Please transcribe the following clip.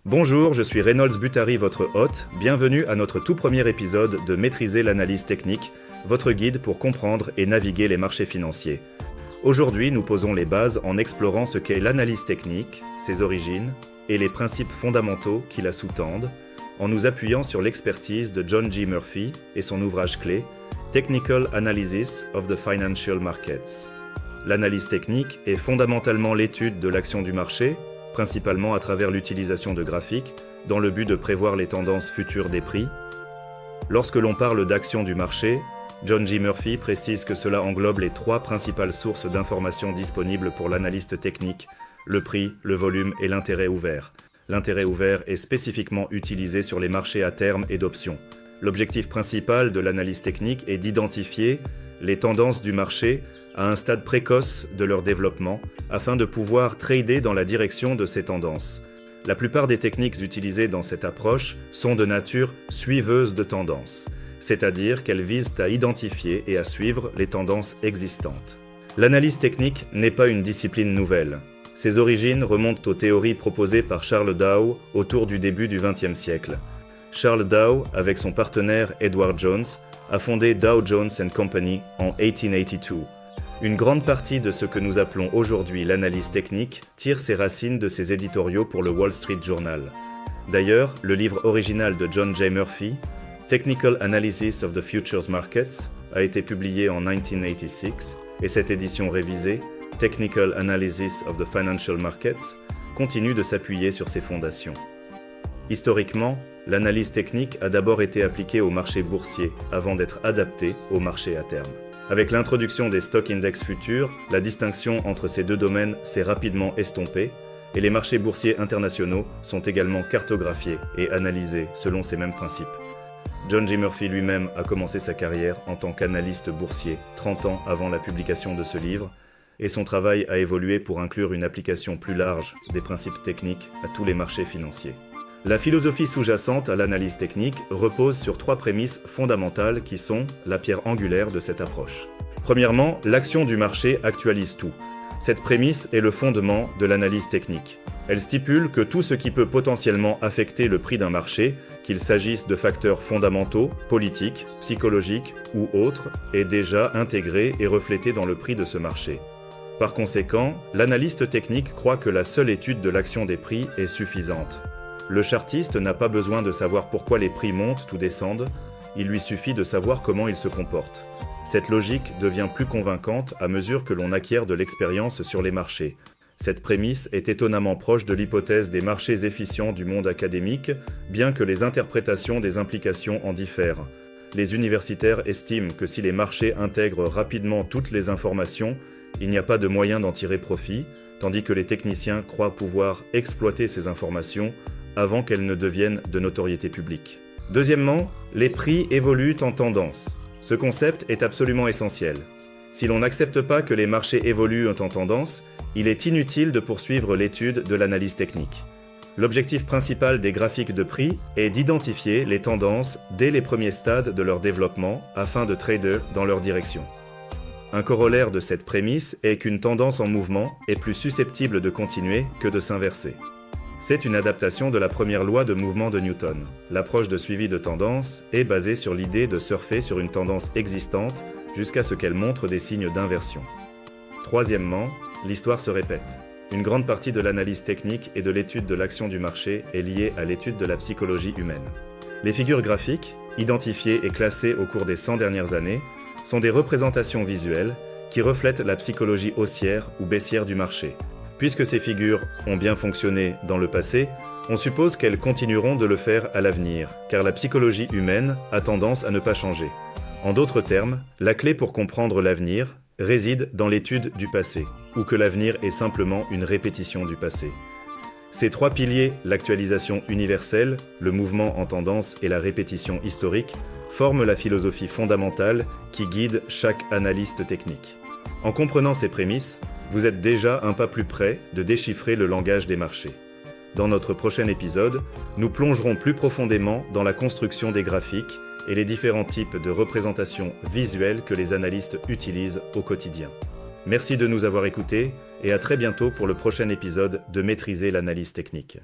Bonjour, je suis Reynolds Butary, votre hôte. Bienvenue à notre tout premier épisode de Maîtriser l'analyse technique, votre guide pour comprendre et naviguer les marchés financiers. Aujourd'hui, nous posons les bases en explorant ce qu'est l'analyse technique, ses origines et les principes fondamentaux qui la sous-tendent, en nous appuyant sur l'expertise de John G. Murphy et son ouvrage clé Technical Analysis of the Financial Markets. L'analyse technique est fondamentalement l'étude de l'action du marché, principalement à travers l'utilisation de graphiques, dans le but de prévoir les tendances futures des prix. Lorsque l'on parle d'action du marché, John G. Murphy précise que cela englobe les trois principales sources d'informations disponibles pour l'analyste technique, le prix, le volume et l'intérêt ouvert. L'intérêt ouvert est spécifiquement utilisé sur les marchés à terme et d'options. L'objectif principal de l'analyse technique est d'identifier les tendances du marché à un stade précoce de leur développement, afin de pouvoir trader dans la direction de ces tendances. La plupart des techniques utilisées dans cette approche sont de nature suiveuse de tendances, c'est-à-dire qu'elles visent à identifier et à suivre les tendances existantes. L'analyse technique n'est pas une discipline nouvelle. Ses origines remontent aux théories proposées par Charles Dow autour du début du XXe siècle. Charles Dow, avec son partenaire Edward Jones, a fondé Dow Jones & Company en 1882. Une grande partie de ce que nous appelons aujourd'hui l'analyse technique tire ses racines de ses éditoriaux pour le Wall Street Journal. D'ailleurs, le livre original de John J. Murphy, Technical Analysis of the Futures Markets, a été publié en 1986 et cette édition révisée, Technical Analysis of the Financial Markets, continue de s'appuyer sur ses fondations. Historiquement, l'analyse technique a d'abord été appliquée au marché boursier avant d'être adaptée au marché à terme. Avec l'introduction des stock index futurs, la distinction entre ces deux domaines s'est rapidement estompée et les marchés boursiers internationaux sont également cartographiés et analysés selon ces mêmes principes. John J. Murphy lui-même a commencé sa carrière en tant qu'analyste boursier 30 ans avant la publication de ce livre et son travail a évolué pour inclure une application plus large des principes techniques à tous les marchés financiers. La philosophie sous-jacente à l'analyse technique repose sur trois prémices fondamentales qui sont la pierre angulaire de cette approche. Premièrement, l'action du marché actualise tout. Cette prémisse est le fondement de l'analyse technique. Elle stipule que tout ce qui peut potentiellement affecter le prix d'un marché, qu'il s'agisse de facteurs fondamentaux, politiques, psychologiques ou autres, est déjà intégré et reflété dans le prix de ce marché. Par conséquent, l'analyste technique croit que la seule étude de l'action des prix est suffisante. Le chartiste n'a pas besoin de savoir pourquoi les prix montent ou descendent, il lui suffit de savoir comment ils se comportent. Cette logique devient plus convaincante à mesure que l'on acquiert de l'expérience sur les marchés. Cette prémisse est étonnamment proche de l'hypothèse des marchés efficients du monde académique, bien que les interprétations des implications en diffèrent. Les universitaires estiment que si les marchés intègrent rapidement toutes les informations, il n'y a pas de moyen d'en tirer profit, tandis que les techniciens croient pouvoir exploiter ces informations avant qu'elles ne deviennent de notoriété publique. Deuxièmement, les prix évoluent en tendance. Ce concept est absolument essentiel. Si l'on n'accepte pas que les marchés évoluent en tendance, il est inutile de poursuivre l'étude de l'analyse technique. L'objectif principal des graphiques de prix est d'identifier les tendances dès les premiers stades de leur développement afin de trader dans leur direction. Un corollaire de cette prémisse est qu'une tendance en mouvement est plus susceptible de continuer que de s'inverser. C'est une adaptation de la première loi de mouvement de Newton. L'approche de suivi de tendance est basée sur l'idée de surfer sur une tendance existante jusqu'à ce qu'elle montre des signes d'inversion. Troisièmement, l'histoire se répète. Une grande partie de l'analyse technique et de l'étude de l'action du marché est liée à l'étude de la psychologie humaine. Les figures graphiques, identifiées et classées au cours des 100 dernières années, sont des représentations visuelles qui reflètent la psychologie haussière ou baissière du marché. Puisque ces figures ont bien fonctionné dans le passé, on suppose qu'elles continueront de le faire à l'avenir, car la psychologie humaine a tendance à ne pas changer. En d'autres termes, la clé pour comprendre l'avenir réside dans l'étude du passé, ou que l'avenir est simplement une répétition du passé. Ces trois piliers, l'actualisation universelle, le mouvement en tendance et la répétition historique, forment la philosophie fondamentale qui guide chaque analyste technique. En comprenant ces prémices, vous êtes déjà un pas plus près de déchiffrer le langage des marchés. Dans notre prochain épisode, nous plongerons plus profondément dans la construction des graphiques et les différents types de représentations visuelles que les analystes utilisent au quotidien. Merci de nous avoir écoutés et à très bientôt pour le prochain épisode de Maîtriser l'analyse technique.